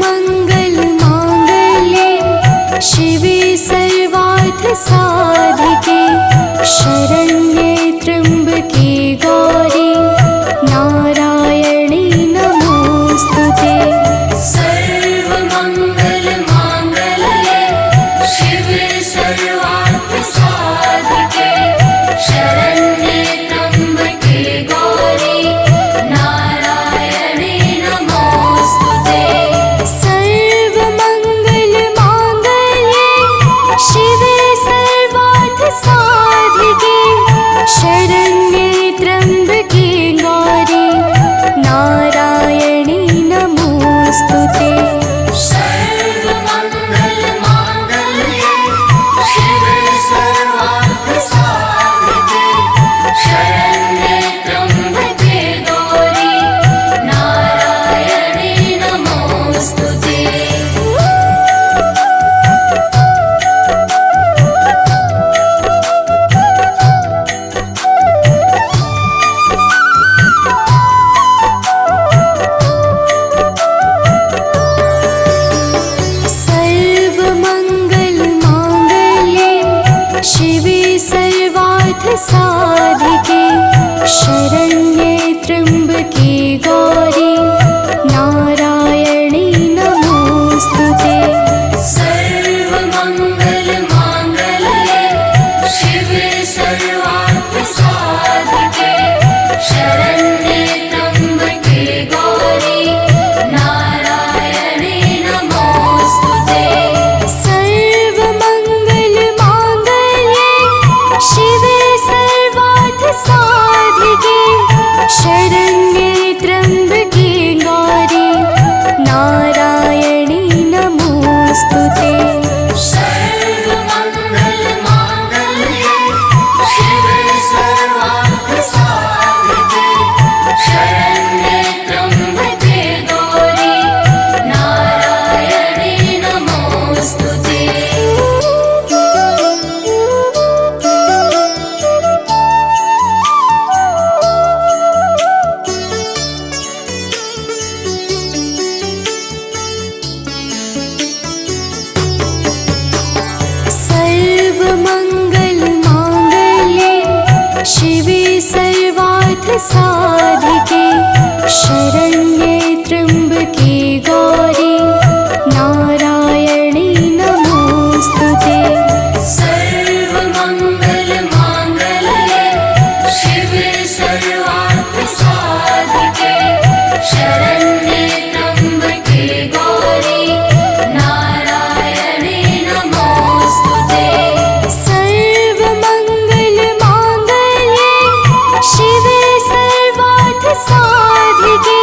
सर्वमंगल मांगल्ये शिवे सर्वार्थ साधिके शरण्ये त्र्यंबके गौरी नारायणी नमोस्तुते। सर्वमंगल मांगल्ये शिवे सर्वार्थ साधिके शरण्ये त्र्यंबके गौरी नारायणी नमोस्तुते। सर्वमंगल मांगल्ये शिवे सर्वार्थ साधिके शरण्ये त्र्यंबके गौरी नारायणी नमोस्तुते। सर्वमंगल मांगल्ये शिवे सर्वार्थ साधिके शरण्ये त्र्यंबके गौरी नारायणी नमोस्तुते। सर्वमंगल मांगल्ये शिवे सर्वार्थ साधिके शरण्ये त्र्यंबके गौरी नारायणी नमोस्तुते। सर्वमंगल मांगल्ये शिवे सर्वार्थ साधिके शरण्ये त्र्यंबके गौरी नारायणी नमोस्तुते। सर्वमंगल मांगल्ये शिवे सर्वार्थ साधिके शरण्ये त्र्यंबके गौरी नारायणी नमोस्तुते। सर्वमंगल मांगल्ये शिवे सर्वार्थ साधिके शरण्ये त्र्यंबके गौरी नारायणी नमोस्तुते। सर्वमंगल मांगल्ये शिवे सर्वार्थ साधिके शरण्ये त्र्यंबके गौरी नारायणी नमोस्तुते। सर्वमंगल मांगल्ये शिवे सर्वार्थ साधिके शरण्ये त्र्यंबके गौरी नारायणी नमोस्तुते। सर्वमंगल मांगल्ये शिवे सर्वार्थ साधिके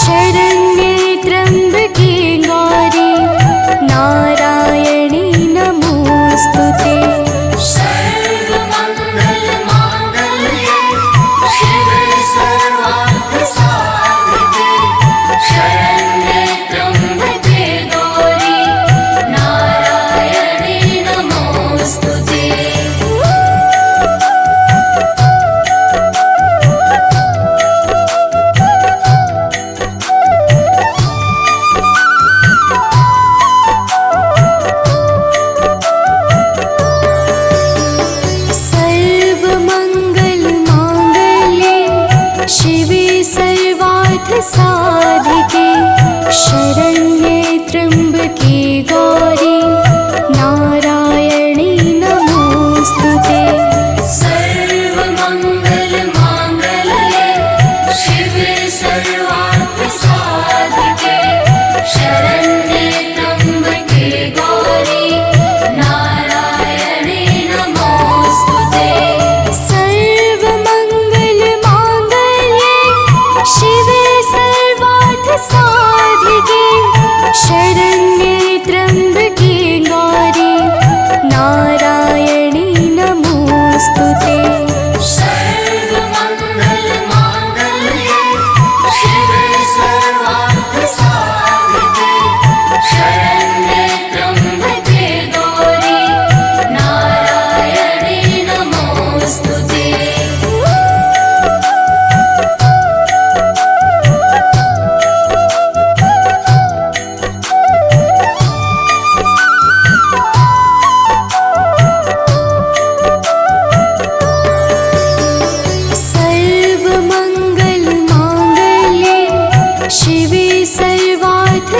शरण्ये त्र्यंबके गौरी नारायणी नमोस्तुते। सर्वमंगल मांगल्ये शिवे सर्वार्थ साधिके शरण्ये त्र्यंबके गौरी नारायणी नमोस्तुते। सर्वमंगल मांगल्ये शिवे सर्वार्थ साधिके शरण्ये त्र्यंबके गौरी नारायणी नमोस्तुते। सर्वमंगल मांगल्ये शिवे सर्वार्थ साधिके शरण्ये त्र्यंबके गौरी नारायणी नमोस्तुते। सर्वमंगल मांगल्ये शिवे सर्वार्थ साधिके शरण्ये त्र्यंबके गौरी नारायणी नमोस्तुते। सर्वमंगल मांगल्ये शिवे सर्वार्थ साधिके शरण्ये त्र्यंबके गौरी नारायणी नमोस्तुते।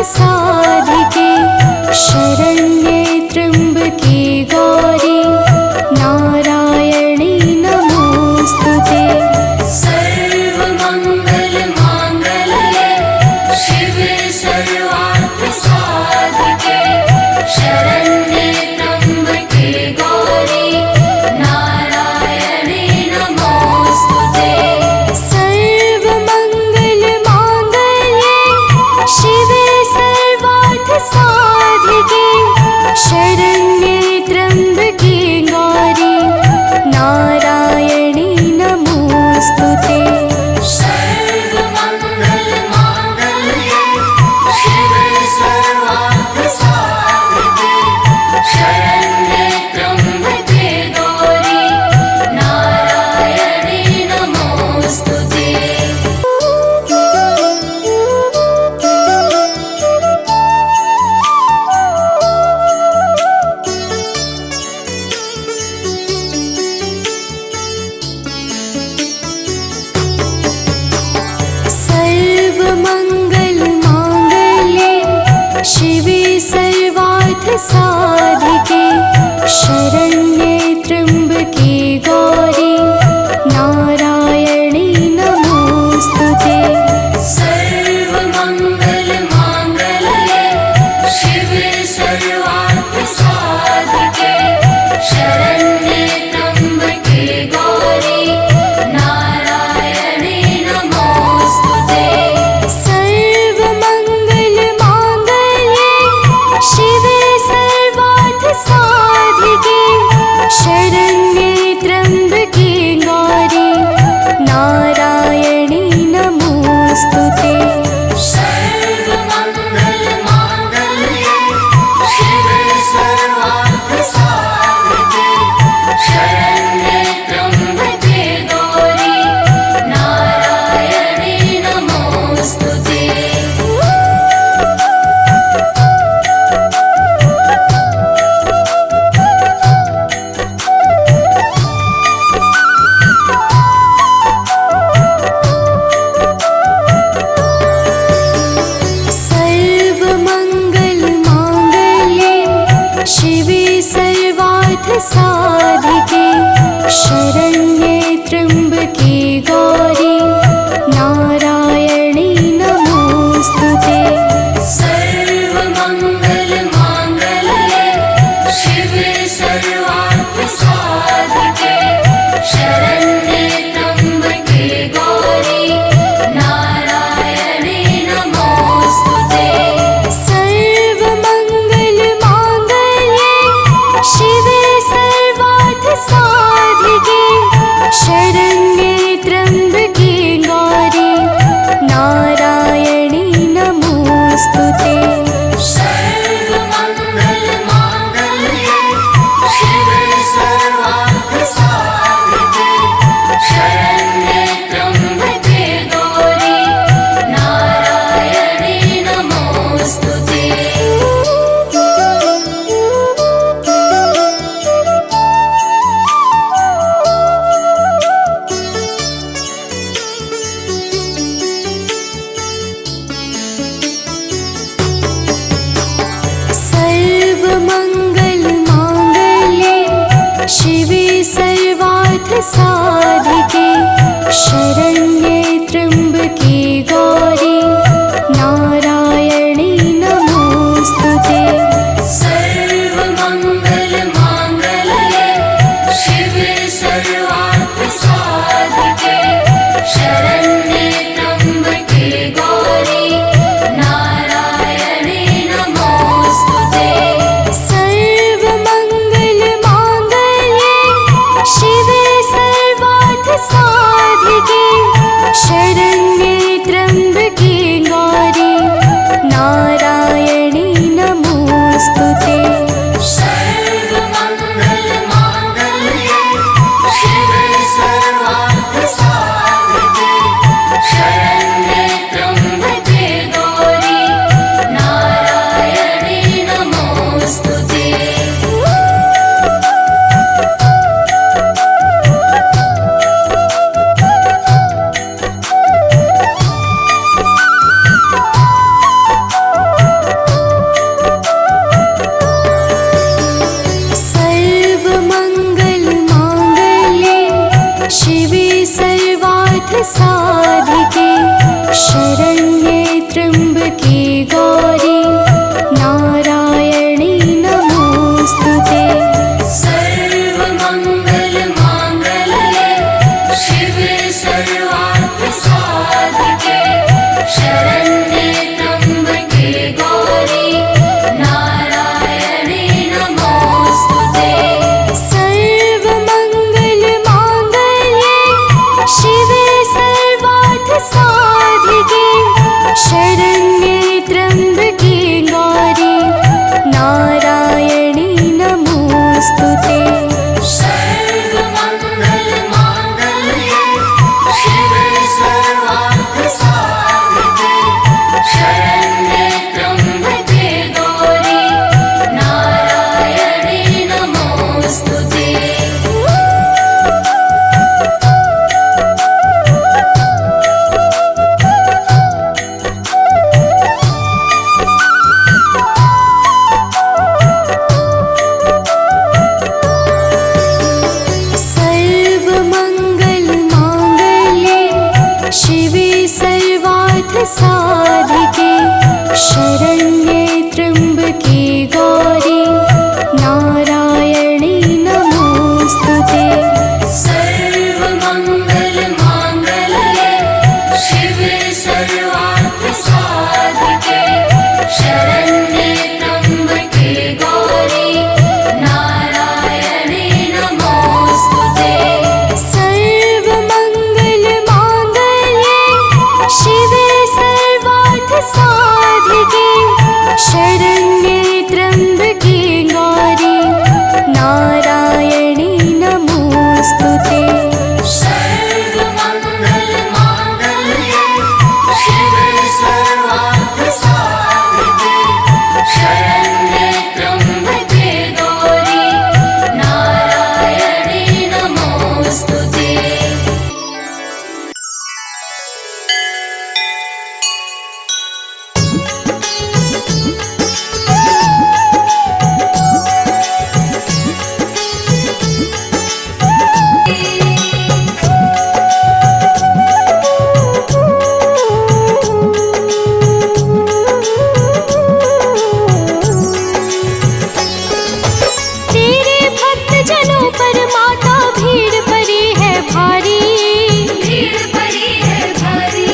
साधिके शरण्ये त्र्यम्बके गौरी नारायणी नमोस्तुते। सर्वमङ्गलमाङ्गल्ये शिवे सर्वार्थसाधिके शरण्ये त्र्यम्बके गौरी नारायणे नमोस्तुते। सर्वमङ्गलमाङ्गल्ये शिवे सर्वार्थसाधिके शरण्ये त्र्यम्बके गौरी नारायणी नमोस्तुते। सर्वमङ्गलमाङ्गल्ये शिवे सर्वार्थसाधिके शरण्ये त्र्यम्बके गौरी नारायणे नमोस्तुते। सर्वमङ्गलमाङ्गल्ये शिवे सर्वार्थसाधिके शरण्ये त्र्यम्बके गौरी नारायणी नमोस्तुते। सर्वमङ्गलमाङ्गल्ये शिवे सर्वार्थसाधिके शरण्ये त्र्यम्बके गौरी नारायणे नमोस्तुते। सर्वमङ्गलमाङ्गल्ये शिवे सर्वार्थसाधिके शरण्ये त्र्यम्बके गौरी नारायणी नमोस्तुते। सर्वमङ्गलमाङ्गल्ये शिवे सर्वार्थसाधिके शरण्ये त्र्यम्बके गौरी नारायणे नमोस्तुते। सर्वमङ्गलमाङ्गल्ये शिवे सर्वार्थसाधिके शरण्ये त्र्यम्बके गौरी नारायणी नमोस्तुते। सर्वमङ्गलमाङ्गल्ये शिवे सर्वार्थसाधिके शरण्ये त्र्यम्बके गौरी नारायणे नमोस्तुते। सर्वमङ्गलमाङ्गल्ये शिवे सर्वार्थसाधिके शरण्ये त्र्यम्बके गौरी नारायणी नमोस्तुते। सर्वमङ्गलमाङ्गल्ये शिवे सर्वार्थसाधिके शरण्ये त्र्यम्बके गौरी नारायणे नमोस्तुते। सर्वमङ्गलमाङ्गल्ये शिवे सर्वार्थसाधिके शरण्ये त्र्यम्बके गौरी नारायणी नमोस्तुते। सर्वमङ्गलमाङ्गल्ये शिवे सर्वार्थसाधिके शरण्ये त्र्यम्बके गौरी नारायणे नमोस्तुते। सर्वमङ्गलमाङ्गल्ये शिवे सर्वार्थसाधिके शरण्ये त्र्यम्बके गौरी नारायणी नमोऽस्तुते। सर्वमङ्गलमाङ्गल्ये शिवे सर्वार्थसाधिके शरण्ये त्र्यम्बके गौरी नारायणी नमोऽस्तुते। सर्वमङ्गलमाङ्गल्ये शिवे सर्वार्थसाधिके शरण्ये त्र्यम्बके गौरी नारायणी नमोऽस्तुते। सर्वमङ्गलमाङ्गल्ये शिवे सर्वार्थसाधिके शरण्ये त्र्यम्बके गौरी नारायणी नमोऽस्तुते। सर्वमङ्गलमाङ्गल्ये शिवे सर्वार्थसाधिके शरण्ये त्र्यम्बके गौरी नारायणी नमोऽस्तुते। सर्वमङ्गलमाङ्गल्ये शिवे सर्वार्थसाधिके शरण्ये त्र्यम्बके गौरी नारायणी नमोऽस्तुते। तेरे भक्तजनों पर माता भीड़ पड़ी है भारी, भीड़ पड़ी है भारी,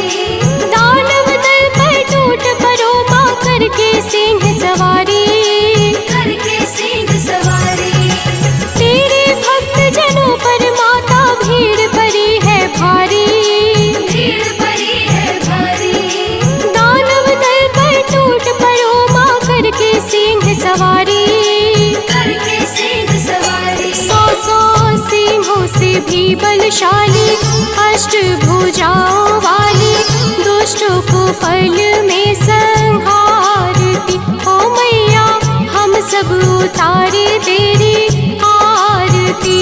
दानव दल पर टूट पड़ो माँ करके सिंह सवारी। करके सिंह सवारी। तेरे भक्तजनों पर माता भीड़ पड़ी है भारी, भीड़ पड़ी है भारी, दानव दल पर टूट पड़ो माँ करके सिंह सवारी। करके सिंह सवारी। सौ सौ सिंहों से भी बलशाली अष्टभुजाओं वाली दुष्टों को पल में संहारती। ओ मैया हम सब उतारे तेरी आरती।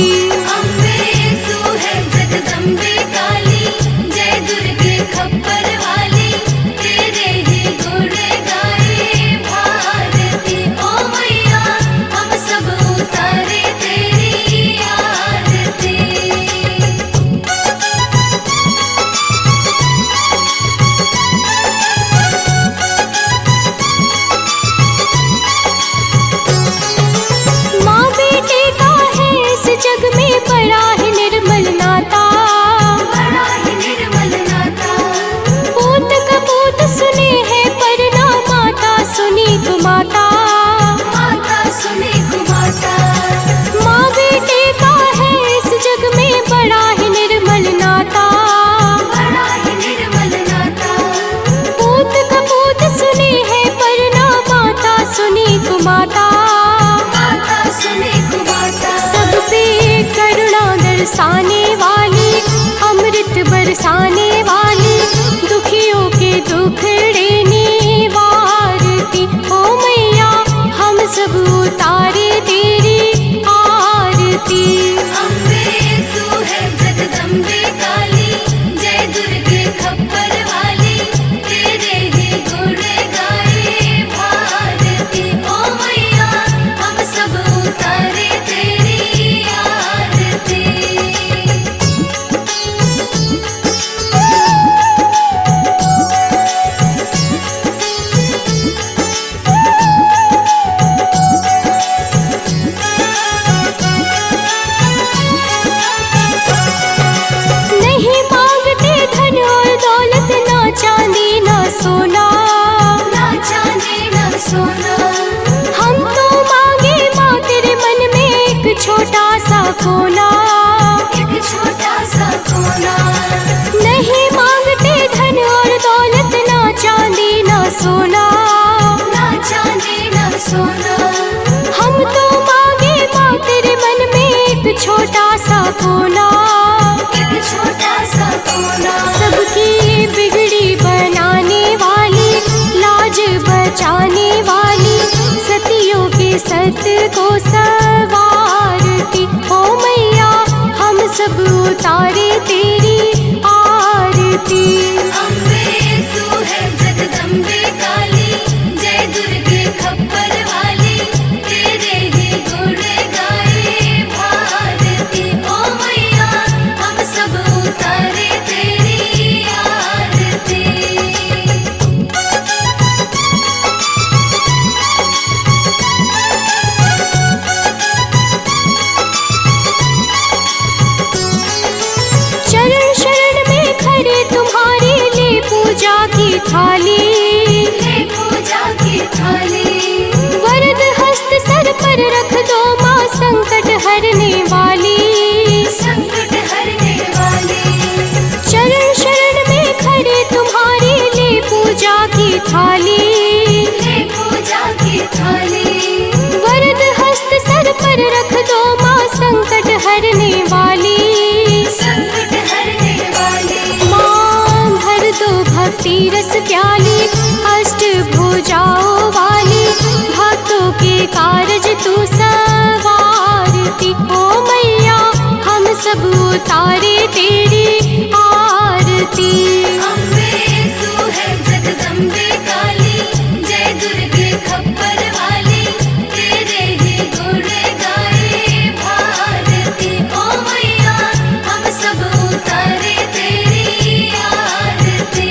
अम्बे तू है जगदम्बे काली, जय दुर्गे खप्पर वाली, तेरे ही गुण गाए भारती। ओ मैया हम सब उतारे तेरी आरती। माँ बेटे का है इस जग में बड़ा ही निर्मल नाता। बड़ा ही निर्मल नाता। पूत कपूत सुने है पर ना माता सुनी कुमाता। माता सुने कुमाता। माँ बेटे का है इस जग में बड़ा ही निर्मल नाता। बड़ा ही निर्मल नाता। पूत कपूत सुने है पर ना माता सुनी कुमाता। माता सुने कुमाता। सब पे करुणा दर्शाने वाली अमृत बरसाने वाली दुखियों के दुखड़े निवारती। ओ मैया हम सब उतारे तेरी आरती। अम्बे तू है जगदम्बे काली, जय दुर्गे खप्पर वाली, तेरे ही गुण गाए भारती। ओ मैया हम सब उतारे तेरी आरती। उतारे तेरी आरती। अम्बे तू है जगदम्बे काली, जय दुर्गे खप्पर वाली, तेरे ही गुण गाए भारती। ओ मैया हम सब उतारे तेरी आरती। चरण शरण में खड़े तुम्हारे ले पूजा की थाली। ले पूजा की थाली, वरद हस्त सर पर रख दो माँ संकट हरने वाली। संकट हरने वाली। चरण शरण में खड़े तुम्हारे ले पूजा की थाली। ले पूजा की थाली, वरद हस्त सर पर रख दो माँ संकट हरने वाली। संकट हरने वाली। माँ भर दो भक्ति रस प्याली, अष्ट भुजाओं वाली, भक्तों के कारज तू सवारती। ओ मैया हम सब उतारे तेरी आरती। अम्बे तू है जगदम्बे काली, जय दुर्गे खप्पर वाली, तेरे ही गुण गाए भारती। ओ मैया हम सब उतारे तेरी आरती।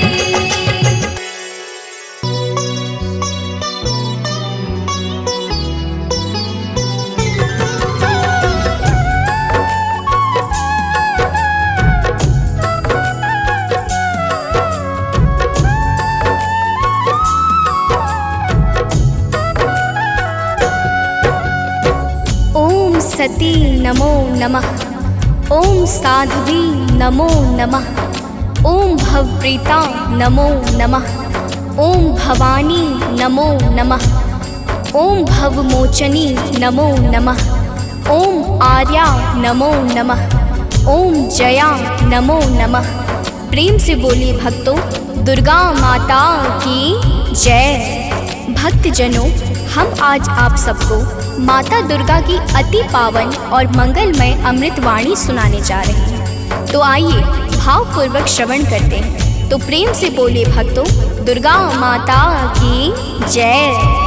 ओम सती नमो नमः, ओम साध्वी नमो नमः, ओम भवप्रीता नमो नमः, ओम भवानी नमो नमः, ओम भवमोचनी नमो नमः, ओम आर्या नमो नमः, ओम जया नमो नमः। प्रेम से बोलिए भक्तों, दुर्गा माता की जय। भक्तजनों, हम आज आप सबको माता दुर्गा की अति पावन और मंगलमय अमृतवाणी सुनाने जा रहे हैं। तो आइए भावपूर्वक श्रवण करते हैं। तो प्रेम से बोलिए भक्तों, दुर्गा माता की जय।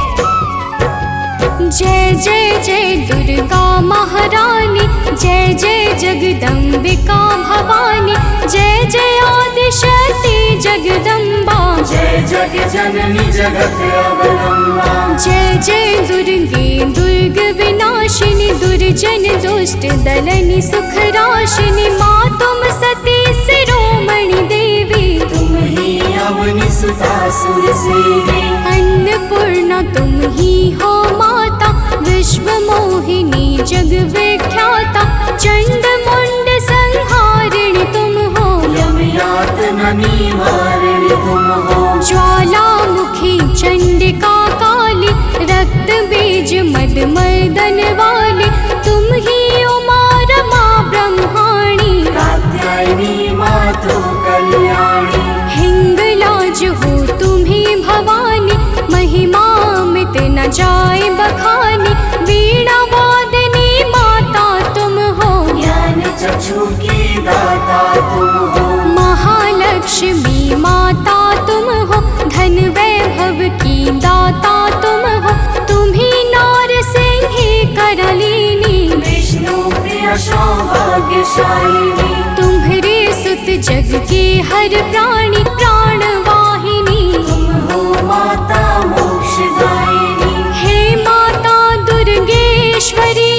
जय जय जय दुर्गा महारानी, जय जय जगदम्बिका भवानी, जय जय आदिशक्ति जगदम्बा, जय जग जननी जगत अवलंबा। जय जय दुर्गे दुर्ग विनाशिनी, दुर्जन दुष्ट दलनी सुख राशिनी। माँ तुम सती शिरोमणि देवी, तुम ही अवनि सुता सुर सेवी। अन्नपूर्णा तुम ही हो माता, विश्व मोहिनी जग विख्याता। चंड मुंड संहारिणी तुम हो, यम यातना निवारिणी तुम हो। ज्वालामुखी चंडिका काली, रक्त बीज मद मर्दन वाली। तुम ही उमा रमा ब्रह्माणी, कात्यायनी मातु कल्याणी। हिंगलाज हो तुम्ही भवानी, महिमा मिट न जाए बखानी। वीणा वादनी माता तुम हो, ज्ञान चक्षु की दाता तुम हो। महालक्ष्मी माता तुम हो, धन वैभव की दाता तुम हो। तुम्ही नार सिंही करलिनी, विष्णु प्रिय सौभाग्यशालिनी। तुम्हारे सुत जग के हर प्राणी प्राण वाहिनी। तुम हो माता मोक्षदायिनी। हे माता दुर्गेश्वरी,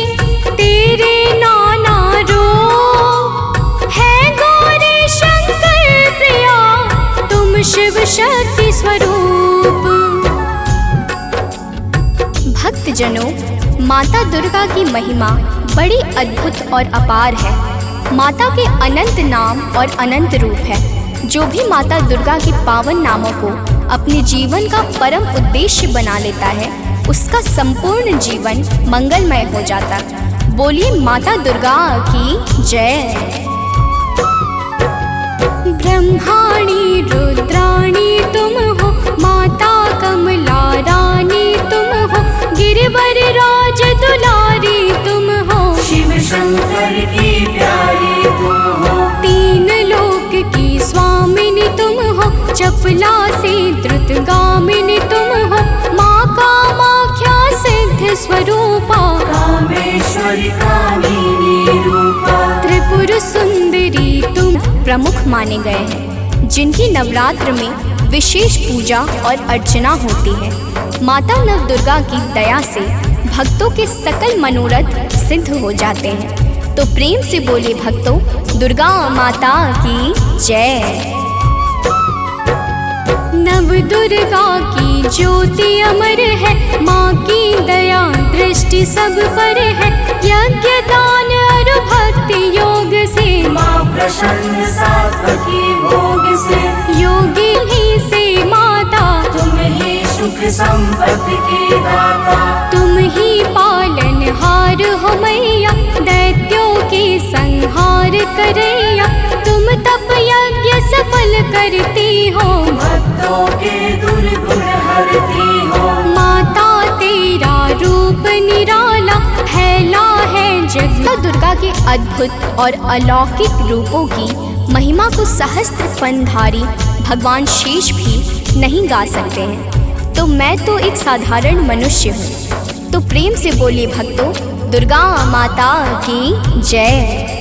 तेरे नाना रूप है गौरी शंकर प्रिया, तुम शिव शक्ति स्वरूप। भक्तजनों, माता दुर्गा की महिमा बड़ी अद्भुत और अपार है। माता के अनंत नाम और अनंत रूप है। जो भी माता दुर्गा के पावन नामों को अपने जीवन का परम उद्देश्य बना लेता है, उसका संपूर्ण जीवन मंगलमय हो जाता। बोलिए माता दुर्गा की जय। ब्रह्माणी रुद्राणी तुम हो, माता कमला रानी तुम हो। गिरिवर राज दुलारी तुम हो, शिव शंकर की प्यारी तुम हो। चपला से द्रुतगामिनी तुम हो, माँ कामाख्या सिद्ध स्वरूपा, कामेश्वरी कामिनी रूपा, त्रिपुर सुंदरी तुम प्रमुख माने गए हैं, जिनकी नवरात्र में विशेष पूजा और अर्चना होती है। माता नवदुर्गा की दया से भक्तों के सकल मनोरथ सिद्ध हो जाते हैं। तो प्रेम से बोले भक्तों, दुर्गा माता की जय। नव दुर्गा की ज्योति अमर है, माँ की दया दृष्टि सब पर है। यज्ञ दान और भक्ति योग से, माँ प्रसन्न सात्विकी भोग से, योगी ही से माता, तुम ही सुख संपत्ति की दाता, तुम ही पालनहार हो मैया, दैत्यों के संहार करैया। तुम तप यज्ञ सफल करती हो, भक्तों के दुर्गुण हरती हो। माता तेरा रूप निराला फैला है जग। माता दुर्गा के अद्भुत और अलौकिक रूपों की महिमा को सहस्त्र फनधारी भगवान शेष भी नहीं गा सकते हैं। तो मैं तो एक साधारण मनुष्य हूँ। तो प्रेम से बोलिए भक्तों, दुर्गा माता की जय।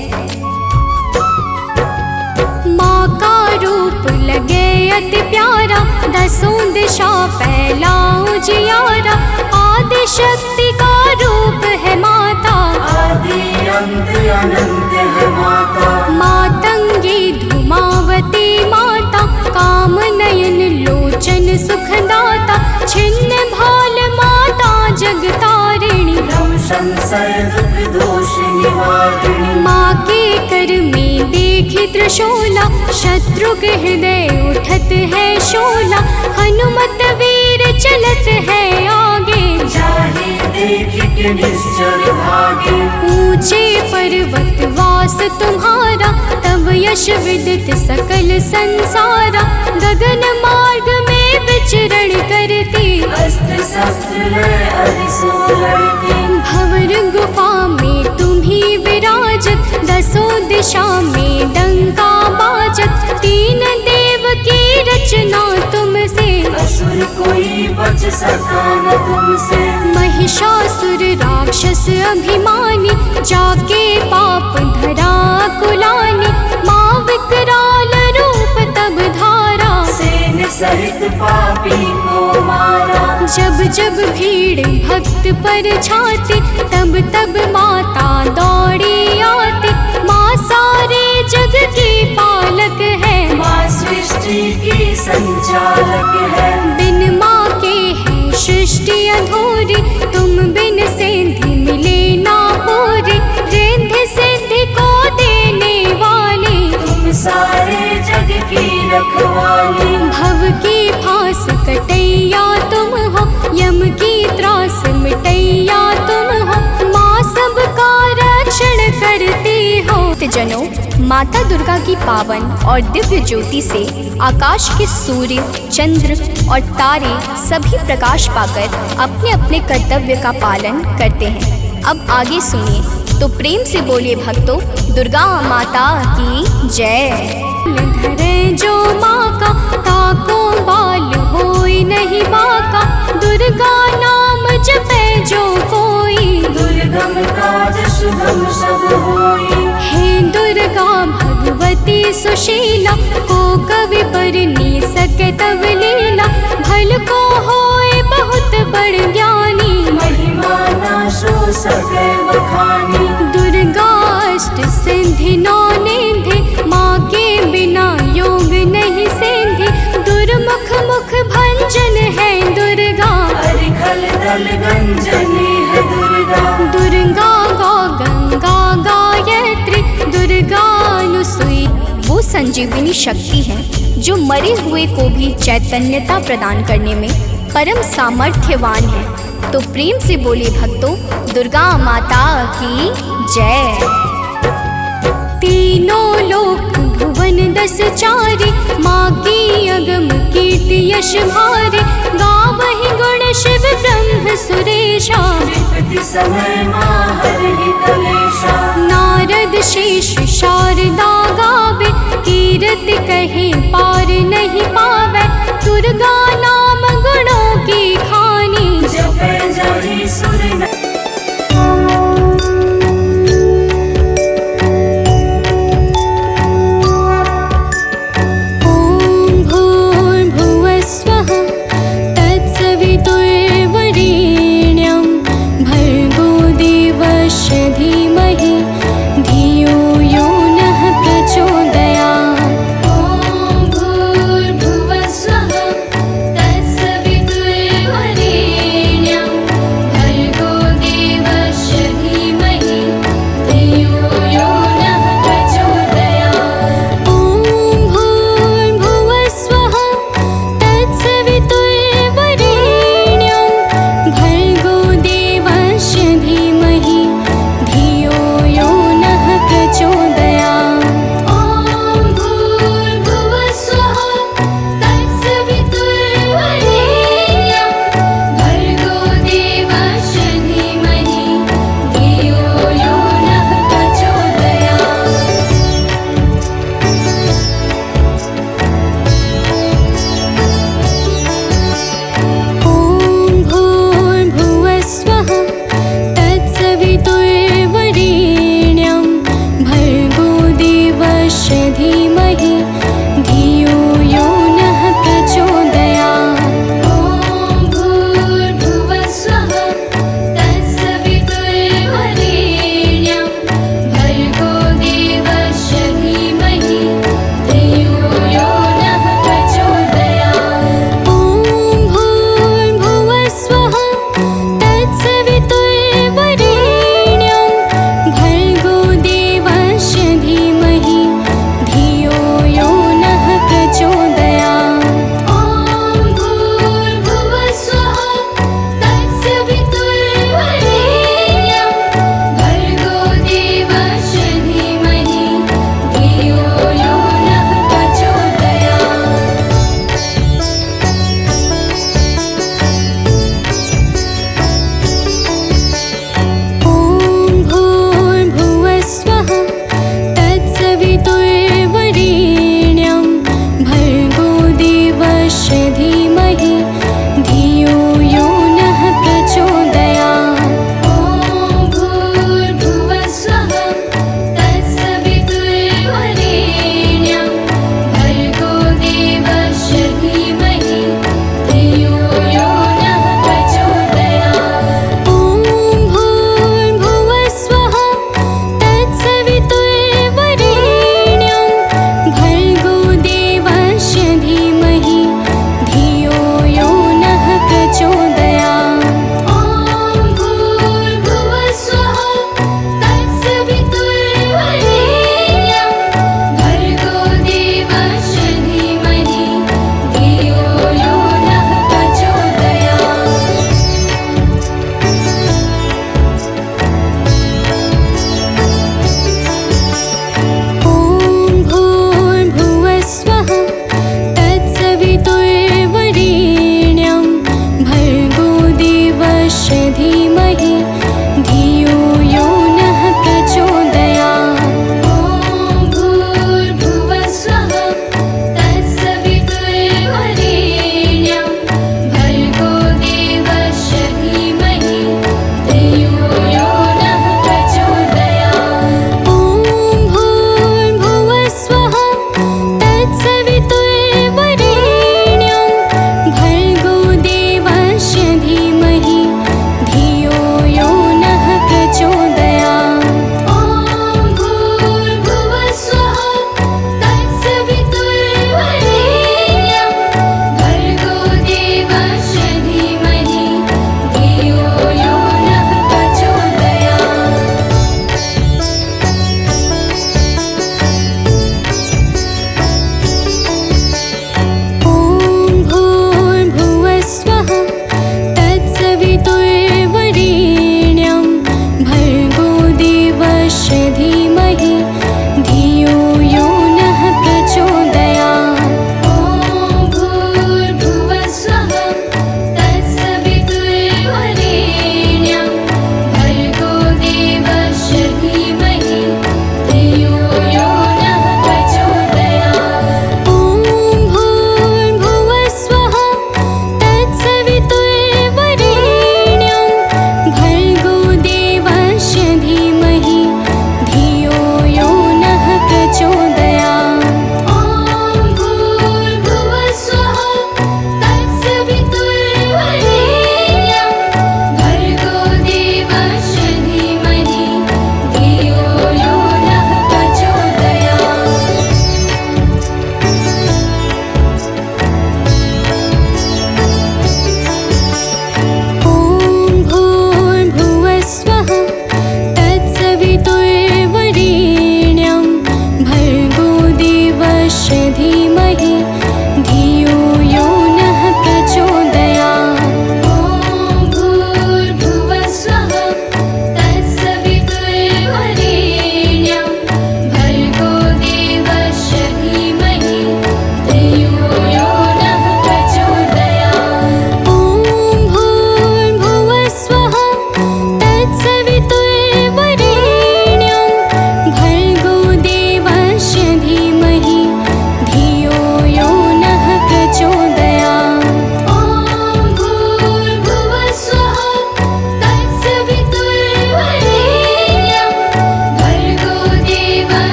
माँ का रूप लगे अति प्यारा, दसों दिशा फैलाओ जियारा। आदि शक्ति का रूप है माता, आदि अंत अनंत है माता, मातंगी धुमावती माता, काम नयन लोचन सुखदाता। छिन्न भाल माता जगतारिणी, भ्रम संशय दुख दोष निवारिणी। माँ के कर में देखी त्रिशूला, शत्रु के हृदय उठत है शोला। हनुमत वीर चलत है आगे, जाहि देख के निश्चर भागे। ऊंचे पर्वत वास तुम्हारा, तब यश विदित सकल संसारा। गगन मार्ग में विचरण करती, अस्त्र शस्त्र लय अरिसो लड़ती। भंवर गुफा में तुम ही विराजत, दसों दिशा में डंका बाजत। तीन देव की रचना तुमसे, असुर कोई बच सका न तुमसे। महिषासुर राक्षस अभिमानी, जाके पाप धरा कुलानी। माँ विकराल रूप तब धारा, सेन सहित पापी को मारा। जब जब भीड़ भक्त पर छाती, तब तब माता दौड़ी आती। माँ सारे जग की पालक है, माँ सृष्टि की संचालक है। बिन माँ के है सृष्टि अधूरी, तुम बिन सिद्धि मिले ना पूरी। रिद्धि सिद्धि को देने वाली, तुम सारे जग की रखवाली। भव की फांस कटैया तुम हो, यम की त्रास मिटैया तुम हो। माँ सबका रक्षण करती हो। जनों, माता दुर्गा की पावन और दिव्य ज्योति से आकाश के सूर्य, चंद्र और तारे सभी प्रकाश पाकर अपने अपने कर्तव्य का पालन करते हैं। अब आगे सुनिए, तो प्रेम से बोलिए भक्तों, दुर्गा माता की जय। धरे जो माँ का, ताको बाल होई नहीं बाका। दुर्गा नाम जपे जो कोई, दुर्गम काज सुगम सब होई। हे दुर्गा भगवती सुशीला, को कवि पर नी सके तब लीला। भल को होए बहुत बड़ ज्ञानी, महिमा न सो सके बखानी। दुर्गा अष्ट सिद्धि नौ निधि, माँ के बिना योग नहीं सिद्धि। दुर्मुख मुख भंजन है दुर्गा, हरिखल दल गंजनी है दुर्गा। दुर्गा गौ गंगा गायत्री, दुर्गा अनुसुई। वो संजीवनी शक्ति है जो मरे हुए को भी चैतन्यता प्रदान करने में परम सामर्थ्यवान है। तो प्रेम से बोले भक्तों, दुर्गा माता की जय। तीनों लोक भुवन दस चारे, माँ की अगम कीर्ति यश भारे। गावहि गुण शिव ब्रह्म सुरेशा, विपत्ति समय माँ हरि कलेशा। नारद शेष शारदा गावे, कीरत कहे पार नहीं पावे। दुर्गा नाम गुणों की खानी, जपे जाहि सुर न- ॐ भूर्भुवः स्वः तत्सवितुर्वरेण्यं भर्गो देवस्य धीमहि धियो यो नः प्रचोदयात्। ॐ भूर्भुवः स्वः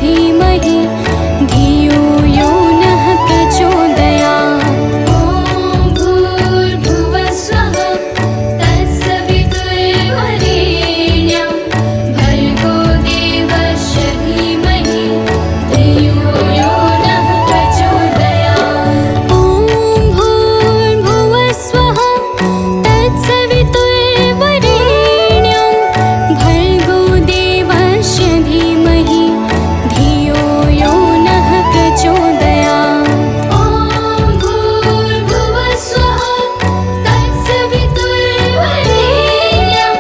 धीमहि धियो यो नः प्रचोदयात्। ॐ भूर्भुवस्वः तत्सवितुर्वरेण्यं भर्गो देवस्य धीमहि धियो यो नः प्रचोदयात्। ॐ भूर्भुवस्वः तत्सवितुर्वरेण्यं भर्गो देवस्य धीमहि धियो यो नः प्रचोदयात्। ॐ भूर्भुवस्वः तत्सवितुर्वरेण्यं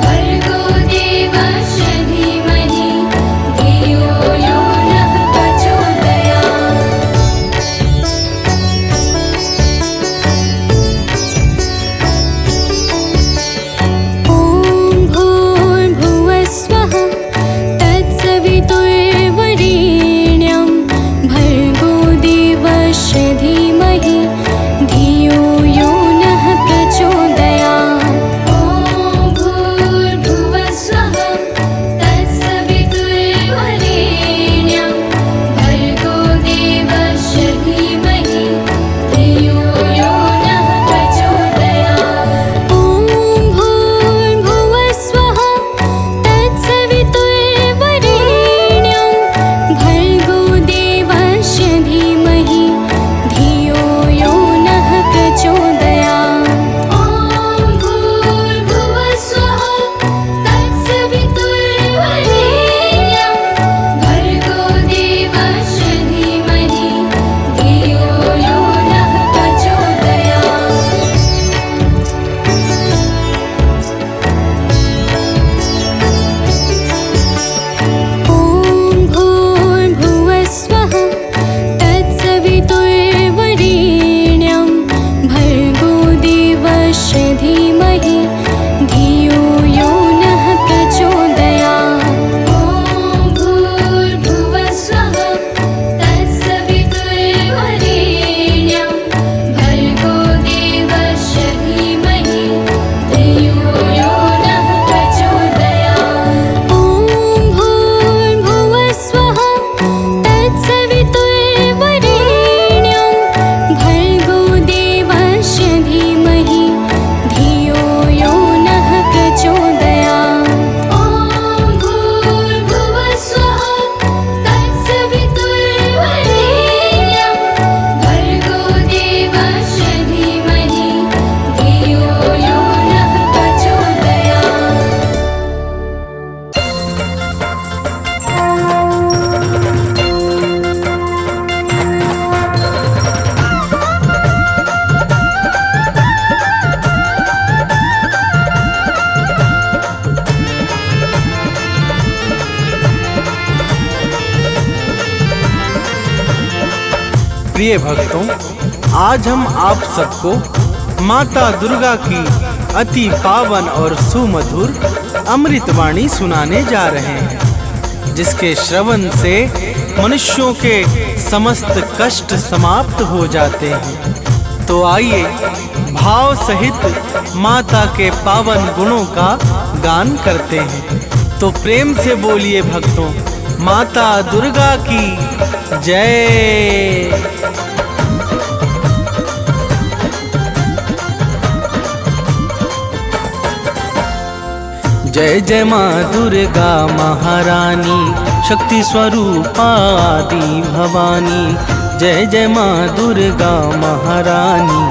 भर्गो देवस्य धीमहि धियो यो नः प्रचोदयात्। ॐ भूर्भुवस्वः तत्सवितुर्वरेण्यं भर्गो देवस्य धीमहि धियो यो नः प्रचोदयात्। ॐ भूर्भुवस्वः तत्सवितुर्वरेण्यं भर्गो देवस्य धीमहि धियो यो नः प्रचोदयात्। ॐ भूर्भुवस्वः तत्सवितुर्वरेण्यं भर्गो देवस्य धीमहि धियो यो नः प्रचोदयात्। ॐ भूर्भुवस्वः तत्सवितुर्वरेण्यं भर्गो देवस्य धीमहि धियो यो नः प्रचोदयात्। ॐ भूर्भुवस्वः तत्सवितुर्वरेण्यं भर्गो देवस्य धीमहि धियो यो नः प्रचोदयात्। ॐ भूर्भुवस्वः तत्सवितुर्वरेण्यं भर्गो देवस्य धीमहि धियो यो नः प्रचोदयात्। ॐ भूर्भुवस्वः तत्सवितुर्वरेण्यं भर्गो देवस्य धीमहि धियो यो नः प्रचोदयात्। ॐ भूर्भुवस्वः तत्सवितुर्वरेण्यं भर्गो देवस्य धीमहि धियो यो नः प्रिय भक्तों, आज हम आप सबको माता दुर्गा की अति पावन और सुमधुर अमृतवाणी सुनाने जा रहे हैं, जिसके श्रवण से मनुष्यों के समस्त कष्ट समाप्त हो जाते हैं। तो आइए भाव सहित माता के पावन गुणों का गान करते हैं। तो प्रेम से बोलिए भक्तों, माता दुर्गा की जय। जय जय माँ दुर्गा महारानी, शक्ति स्वरूपा आदि भवानी। जय जय माँ दुर्गा महारानी,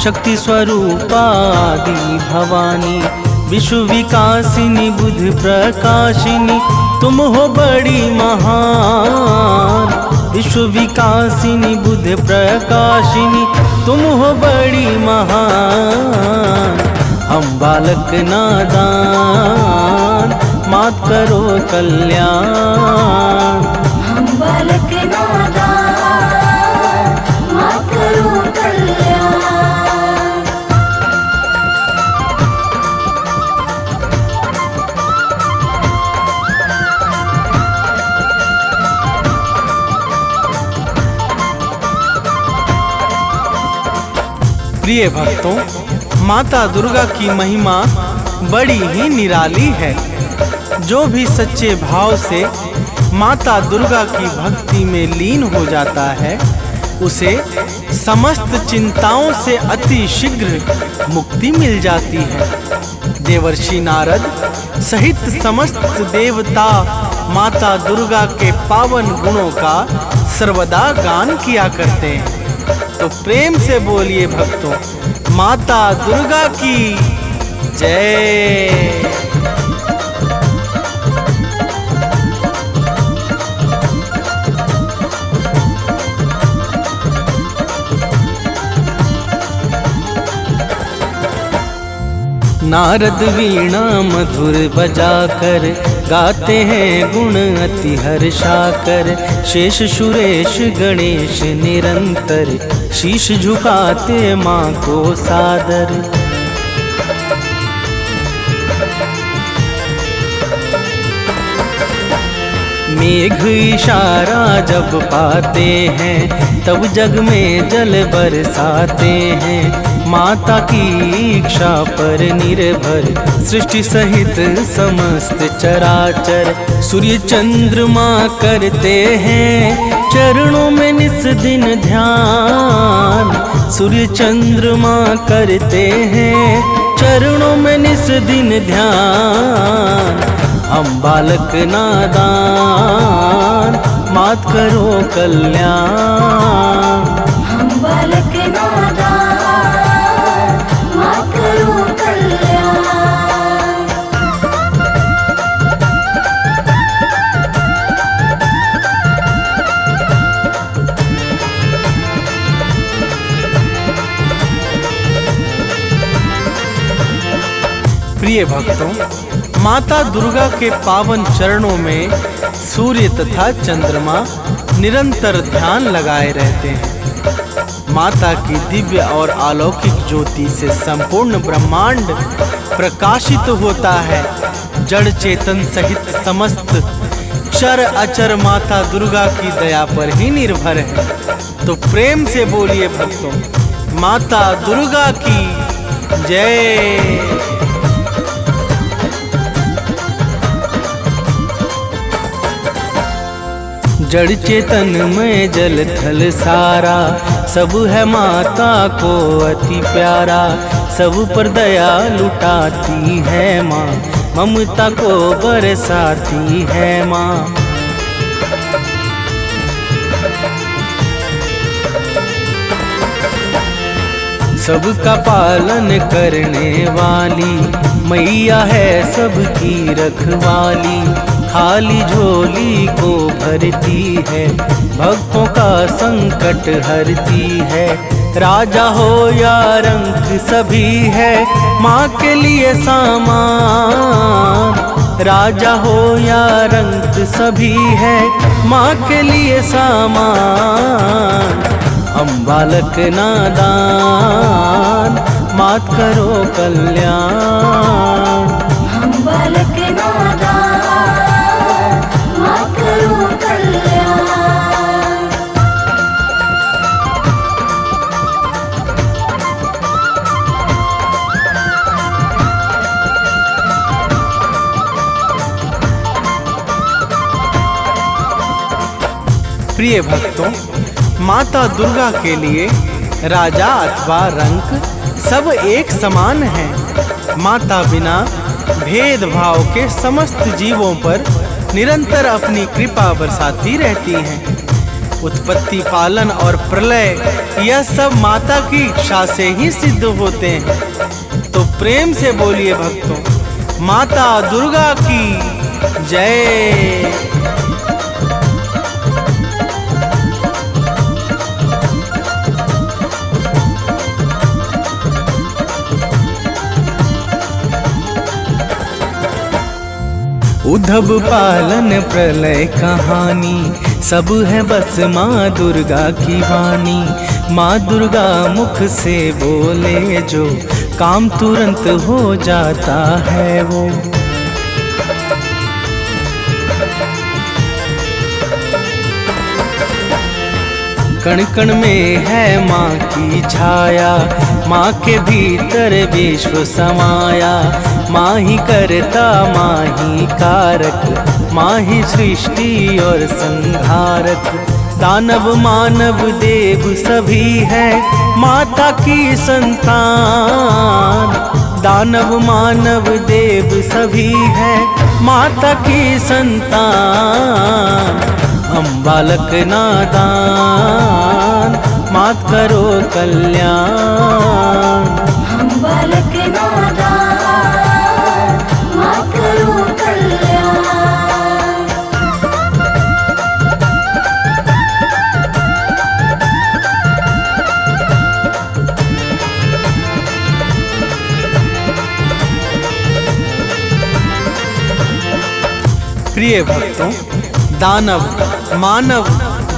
शक्ति स्वरूपा आदि भवानी। विश्व विकासिनी बुद्ध प्रकाशिनी, तुम हो बड़ी महान। विश्व विकासिनी बुद्ध प्रकाशिनी, तुम हो बड़ी महान। हम बालक नादान, मात करो कल्याण। हम बालक नादान, मात करो कल्याण। प्रिय भक्तों, माता दुर्गा की महिमा बड़ी ही निराली है। जो भी सच्चे भाव से माता दुर्गा की भक्ति में लीन हो जाता है, उसे समस्त चिंताओं से अति शीघ्र मुक्ति मिल जाती है। देवर्षि नारद सहित समस्त देवता माता दुर्गा के पावन गुणों का सर्वदा गान किया करते हैं। तो प्रेम से बोलिए भक्तों, माता दुर्गा की जय। नारद वीणा मधुर बजाकर गाते हैं गुण अति हर्षाकर। शेष सुरेश गणेश निरंतर शीश झुकाते माँ को सादर। मेघ इशारा जब पाते हैं तब जग में जल बरसाते हैं। माता की इच्छा पर निर्भर सृष्टि सहित समस्त चराचर। सूर्य चंद्रमा करते हैं चरणों में निस दिन ध्यान। सूर्य चंद्रमा करते हैं चरणों में निस दिन ध्यान। हम बालक नादान मात करो कल्याण। हम बालक नादान मात करो कल्याण। प्रिय भक्तों, माता दुर्गा के पावन चरणों में सूर्य तथा चंद्रमा निरंतर ध्यान लगाए रहते हैं। माता की दिव्य और अलौकिक ज्योति से संपूर्ण ब्रह्मांड प्रकाशित होता है। जड़ चेतन सहित समस्त चर अचर माता दुर्गा की दया पर ही निर्भर है। तो प्रेम से बोलिए भक्तों, माता दुर्गा की जय। जड़ चेतन में जल थल सारा सब है माता को अति प्यारा। सब पर दया लुटाती है माँ, ममता को बरसाती है माँ। सबका पालन करने वाली मैया है सबकी रखवाली। खाली झोली को भरती है, भक्तों का संकट हरती है। राजा हो या रंक सभी है माँ के लिए सामान। राजा हो या रंक सभी है माँ के लिए सामान। हम बालक नादान मात करो कल्याण। हम बालक नादान मात करो कल्याण। प्रिय भक्तों, माता दुर्गा के लिए राजा अथवा रंक सब एक समान है। माता बिना भेदभाव के समस्त जीवों पर निरंतर अपनी कृपा बरसाती रहती हैं। उत्पत्ति, पालन और प्रलय यह सब माता की इच्छा से ही सिद्ध होते हैं। तो प्रेम से बोलिए भक्तों, माता दुर्गा की जय। उद्धव पालन प्रलय कहानी सब है बस माँ दुर्गा की वाणी। माँ दुर्गा मुख से बोले जो काम तुरंत हो जाता है वो। कण कण में है माँ की छाया, माँ के भीतर विश्व समाया। माँ ही करता माँ ही कारक, माँ ही सृष्टि और संहारक, दानव मानव देव सभी है माता की संतान। दानव मानव देव सभी है माता की संतान। हम बालक नादान मात करो कल्याण। हम बालक नादान मात करो कल्याण। प्रिय भक्तों, दानव मानव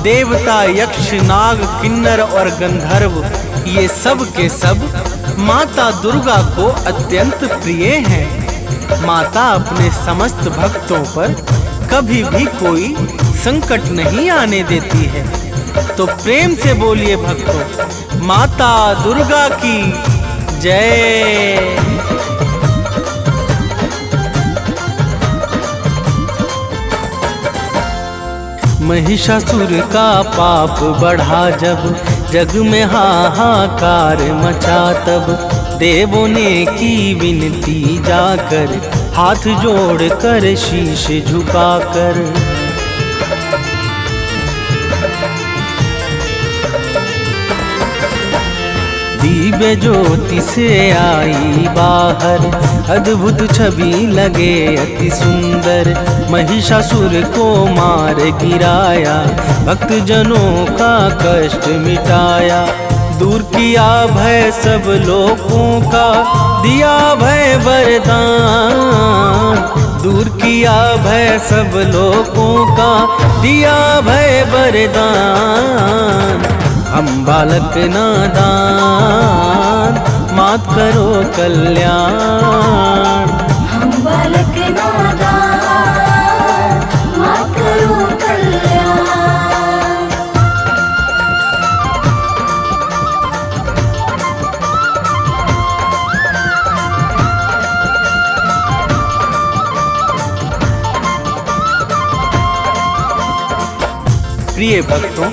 देवता यक्ष नाग किन्नर और गंधर्व ये सब के सब माता दुर्गा को अत्यंत प्रिय हैं। माता अपने समस्त भक्तों पर कभी भी कोई संकट नहीं आने देती है। तो प्रेम से बोलिए भक्तों, माता दुर्गा की जय। महिषासुर का पाप बढ़ा जब जग में हाहाकार मचा, तब देवों ने की विनती जाकर हाथ जोड़कर शीश झुकाकर। दिव्य ज्योति से आई बाहर, अद्भुत छवि लगे अति सुंदर। महिषासुर को मार गिराया, भक्त जनों का कष्ट मिटाया। दूर किया भय सब लोगों का, दिया भय वरदान। दूर किया भय सब लोगों का, दिया भय वरदान। हम बालक नादान मात करो कल्याण। हम बालक नादान मात करो कल्याण। प्रिय भक्तों,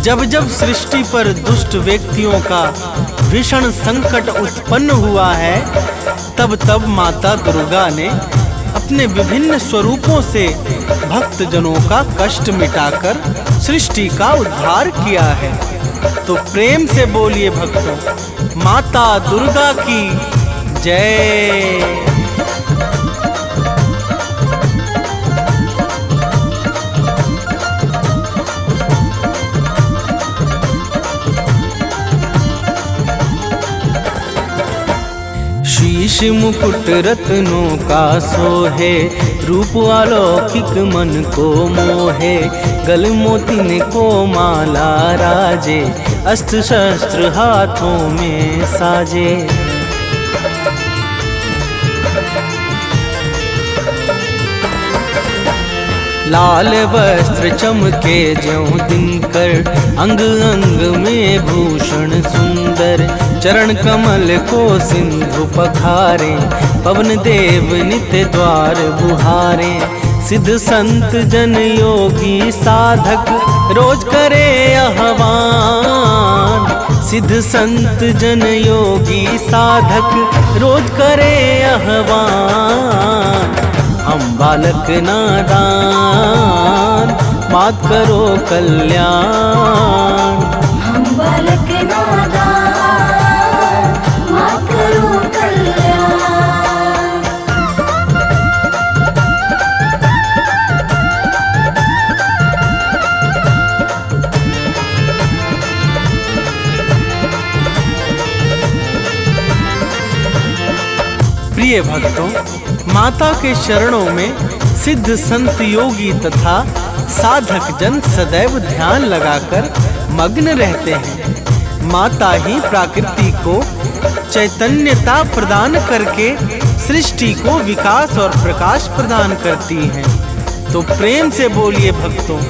जब जब सृष्टि पर दुष्ट व्यक्तियों का भीषण संकट उत्पन्न हुआ है, तब तब माता दुर्गा ने अपने विभिन्न स्वरूपों से भक्त जनों का कष्ट मिटाकर सृष्टि का उद्धार किया है। तो प्रेम से बोलिए भक्तों, माता दुर्गा की जय। शीश मुकुट रत्नों का सोहे, रूप अलौकिक मन को मोहे। गल मोतिन को माला राजे, अस्त्र शस्त्र हाथों में साजे। लाल वस्त्र चमके ज्यों दिनकर, अंग अंग में भूषण सुंदर। चरण कमल को सिंधु पखारे, पवन देव नित्य द्वार बुहारे। सिद्ध संत जन योगी साधक रोज करे आह्वान। सिद्ध संत जन योगी साधक रोज करे आह्वान। हम बालक नादान मात करो कल्याण। हम बालक नादान मात करो कल्याण। प्रिय भक्तों, माता के चरणों में सिद्ध संत योगी तथा साधक जन सदैव ध्यान लगाकर मग्न रहते हैं। माता ही प्रकृति को चैतन्यता प्रदान करके सृष्टि को विकास और प्रकाश प्रदान करती हैं। तो प्रेम से बोलिए भक्तों,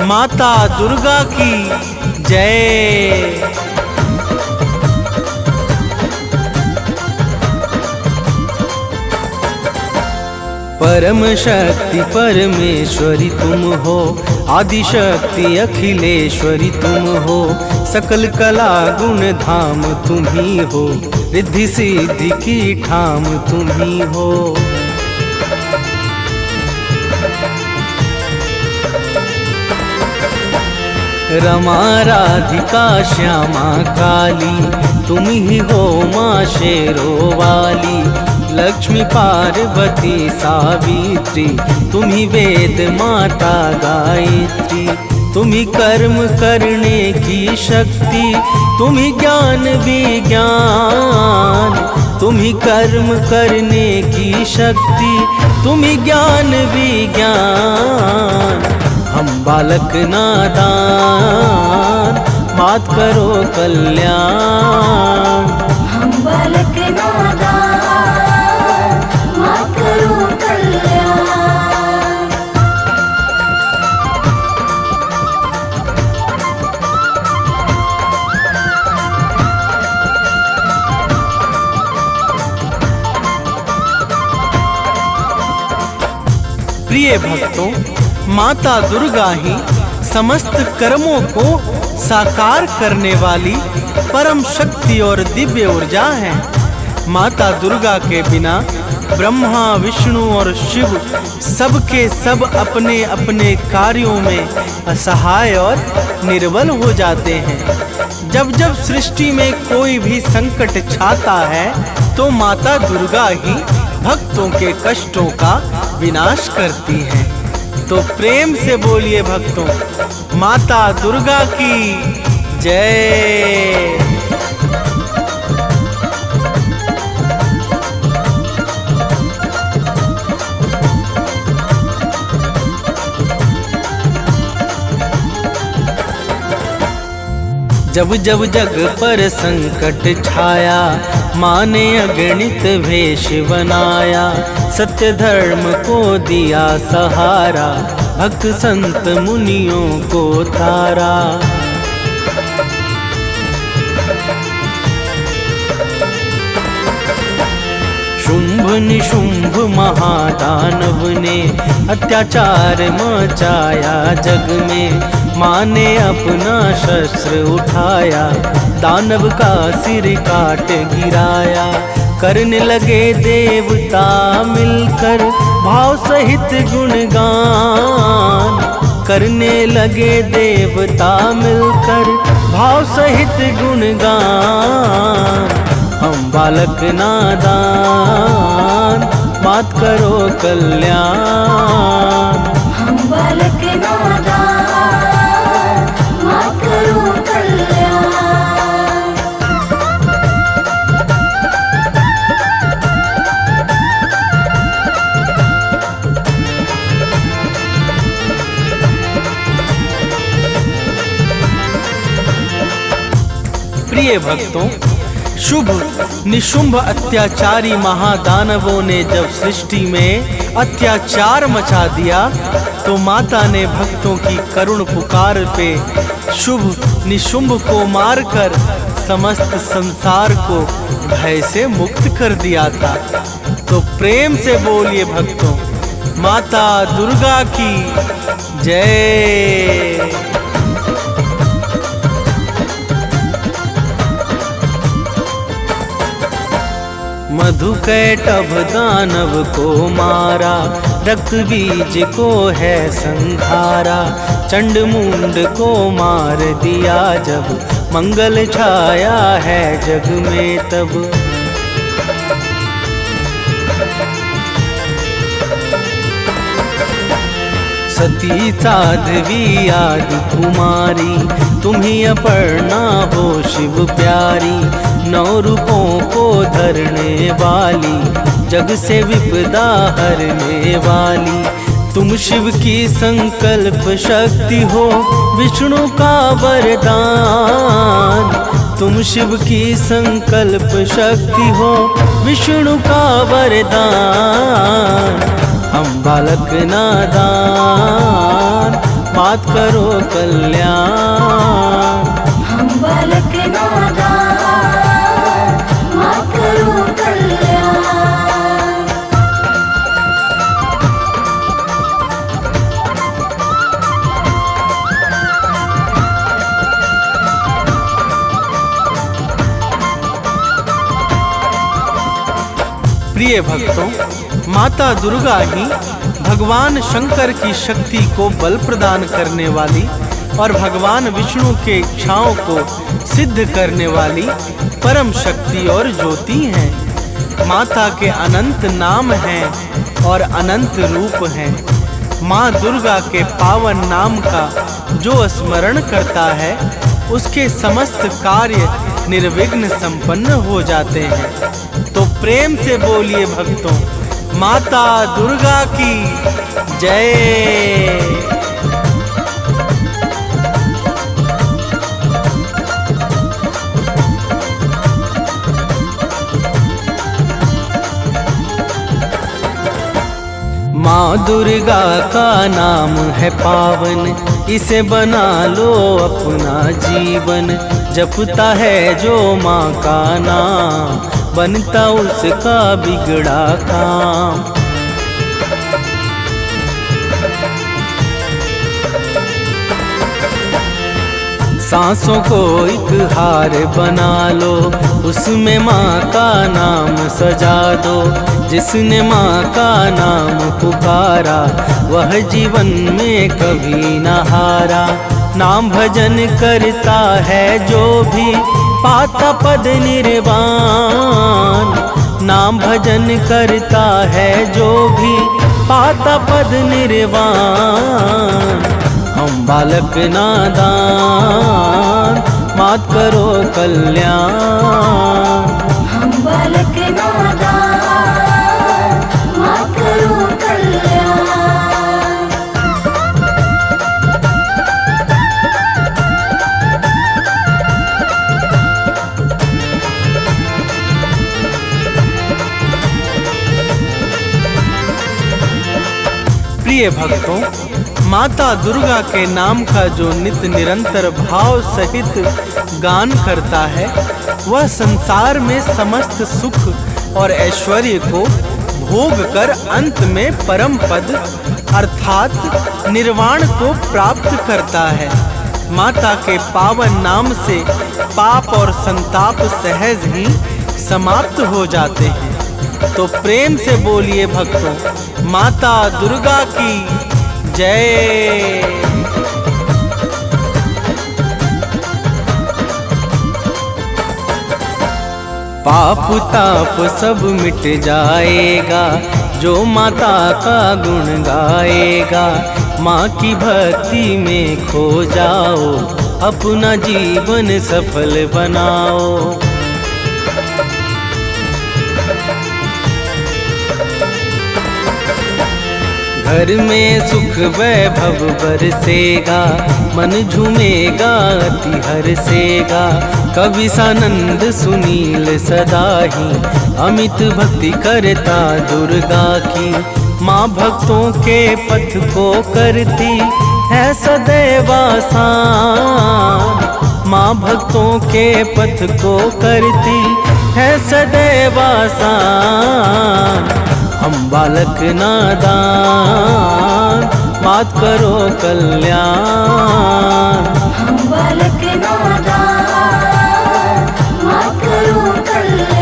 माता दुर्गा की जय। परम शक्ति परमेश्वरी तुम हो, आदि शक्ति अखिलेश्वरी तुम हो, सकल कला गुण धाम तुम ही हो, रिद्धि सिद्धि की ठाम तुम ही हो। रमा राधिका श्यामा काली तुम ही हो माँ शेरो वाली, लक्ष्मी पार्वती सावित्री तुम ही वेद माता गायत्री, तुम ही कर्म करने की शक्ति, तुम ही ज्ञान विज्ञान, तुम ही कर्म करने की शक्ति, तुम ही ज्ञान विज्ञान। हम बालक नादान मात करो कल्याण, हम बालक नादान मात करो कल्याण। प्रिय भक्तों, माता दुर्गा ही समस्त कर्मों को साकार करने वाली परम शक्ति और दिव्य ऊर्जा है। माता दुर्गा के बिना ब्रह्मा विष्णु और शिव सबके सब अपने अपने कार्यों में असहाय और निर्बल हो जाते हैं। जब जब सृष्टि में कोई भी संकट छाता है तो माता दुर्गा ही भक्तों के कष्टों का विनाश करती है। तो प्रेम से बोलिए भक्तों, माता दुर्गा की जय। जब जब जग पर संकट छाया, माँ ने अगणित वेश बनाया, सत्य धर्म को दिया सहारा, भक्त संत मुनियों को तारा। शुंभ निशुंभ महादानव ने अत्याचार मचाया जग में, माँ ने अपना शस्त्र उठाया, दानव का सिर काट गिराया। करने लगे देवता मिलकर भाव सहित गुणगान, करने लगे देवता मिलकर भाव सहित गुणगान। हम बालक नादान मात करो कल्याण, हम बालक नादान मात करो कल्याण। प्रिय भक्तों, शुभ निशुंभ अत्याचारी महादानवों ने जब सृष्टि में अत्याचार मचा दिया तो माता ने भक्तों की करुण पुकार पे शुभ निशुंभ को मारकर समस्त संसार को भय से मुक्त कर दिया था। तो प्रेम से बोलिए भक्तों, माता दुर्गा की जय। मधुकैटभ दानव को मारा, रक्त बीज को है संहारा, चंड मुंड को मार दिया जब, मंगल छाया है जग में तब। सती साध्वी आदि कुमारी, तुम्ही अपर्णा हो शिव प्यारी, नौ रूपों को धरने वाली, जग से विपदा हरने वाली। तुम शिव की संकल्प शक्ति हो, विष्णु का वरदान। तुम शिव की संकल्प शक्ति हो, विष्णु का वरदान। हम बालक नादान मात करो कल्याण, हम बालक नादान मात करो कल्याण। प्रिय भक्तों, माता दुर्गा ही भगवान शंकर की शक्ति को बल प्रदान करने वाली और भगवान विष्णु के इच्छाओं को सिद्ध करने वाली परम शक्ति और ज्योति हैं। माता के अनंत नाम हैं और अनंत रूप हैं। माँ दुर्गा के पावन नाम का जो स्मरण करता है उसके समस्त कार्य निर्विघ्न संपन्न हो जाते हैं। तो प्रेम से बोलिए भक्तों, माता दुर्गा की जय। माँ दुर्गा का नाम है पावन, इसे बना लो अपना जीवन। जपता है जो माँ का नाम, बनता उसका बिगड़ा काम। सांसों को एक हार बना लो, उसमें माँ का नाम सजा दो। जिसने माँ का नाम पुकारा, वह जीवन में कभी न हारा। नाम भजन करता है जो भी, पाता पद निर्वाण। नाम भजन करता है जो भी, पाता पद निर्वाण। हम बालक नादान, मात करो कल्याण। हम बालक नादान, मात करो कल्याण। प्रिय भक्तों, माता दुर्गा के नाम का जो नित्य निरंतर भाव सहित गान करता है, वह संसार में समस्त सुख और ऐश्वर्य को भोग कर अंत में परम पद अर्थात निर्वाण को प्राप्त करता है। माता के पावन नाम से पाप और संताप सहज ही समाप्त हो जाते हैं। तो प्रेम से बोलिए भक्तों, माता दुर्गा की जय। पाप ताप सब मिट जाएगा, जो माता का गुण गाएगा। माँ की भक्ति में खो जाओ, अपना जीवन सफल बनाओ। घर में सुख वैभव बरसेगा, मन झूमेगा अति हर्षेगा। कवि सानंद सुनील सदा ही, अमित भक्ति करता दुर्गा की। माँ भक्तों के पथ को करती है सदैव आसान। माँ भक्तों के पथ को करती है सदैव आसान। हम बालक नादान, मात करो कल्याण। हम बालक नादान, मात करो कल्याण।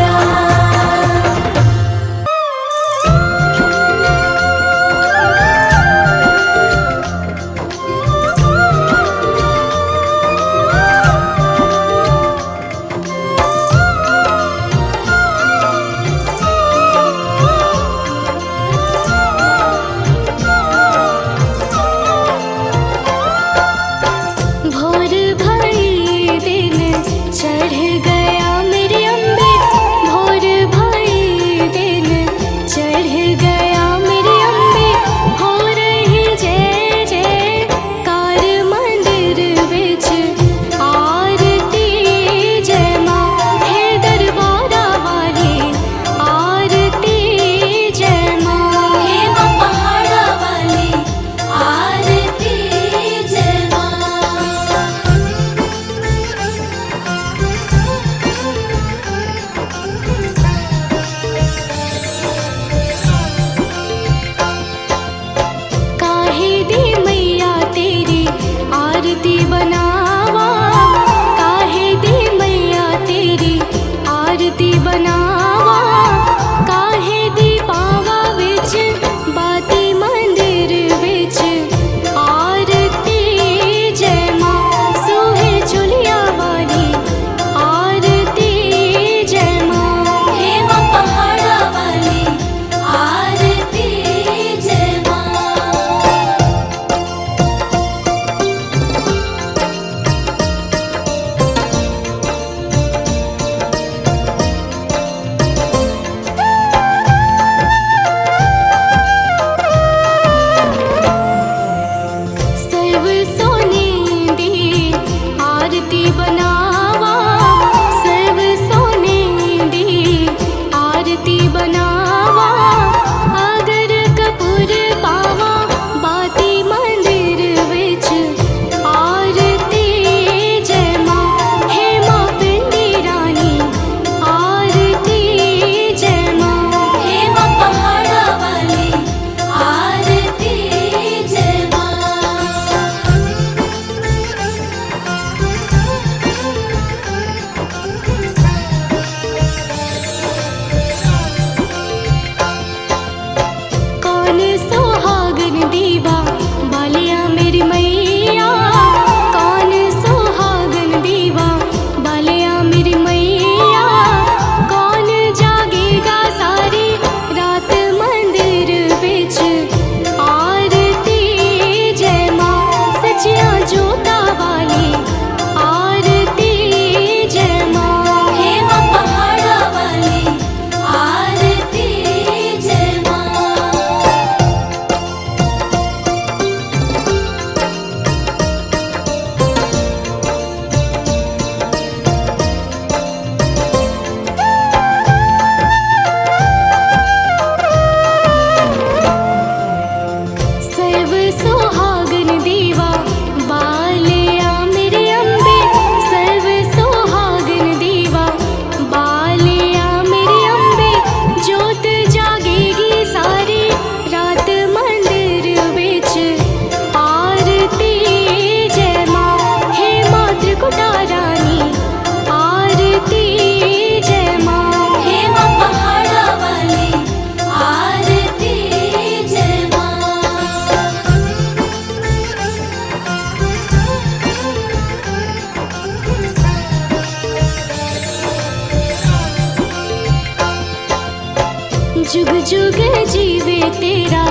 जुग जुग जीवे तेरा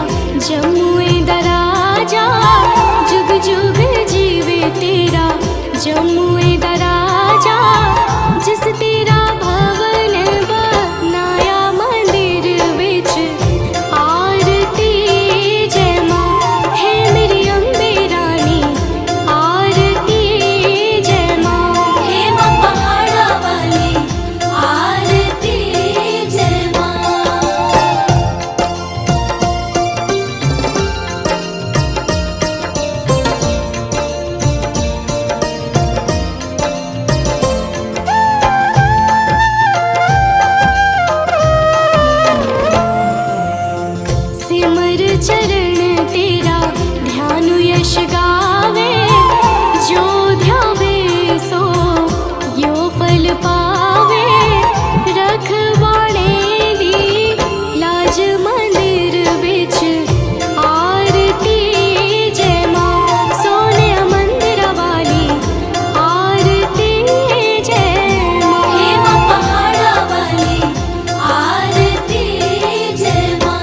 जमुए दराजा, जुग जुग जीवे तेरा जमुए दराजा। जिस तेरा भवन बनाया मंदिर विच आरती जय मां, है मेरी अम्बे रानी आरती जय मां, हे मां पहाड़ा वाली आरती जय मां। सिमर चरण तेरा ध्यान यश गावे, जो ध्यावे सो यो फल पावे। रखवाड़े दी लाज मंदिर विच आरती जय मां, सोने मंदिर वाली आरती जय मां, हे मां पहाड़ा वाली आरती जय मां।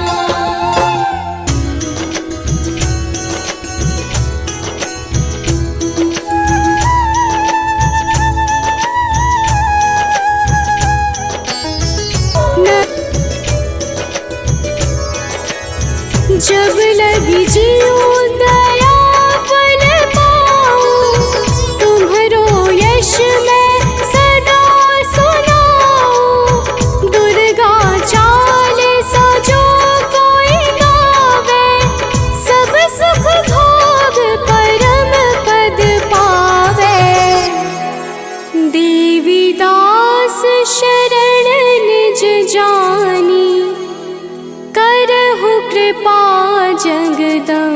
जब लगी जियो दया फल पाऊं, तुम्हरो यश मैं सदा सुनाऊं। दुर्गा चालीसा जो कोई गावे, सब सुख भोग परम पद पावे। देवी दास शरण निज जानी, करहु कृपा जगदम्ब।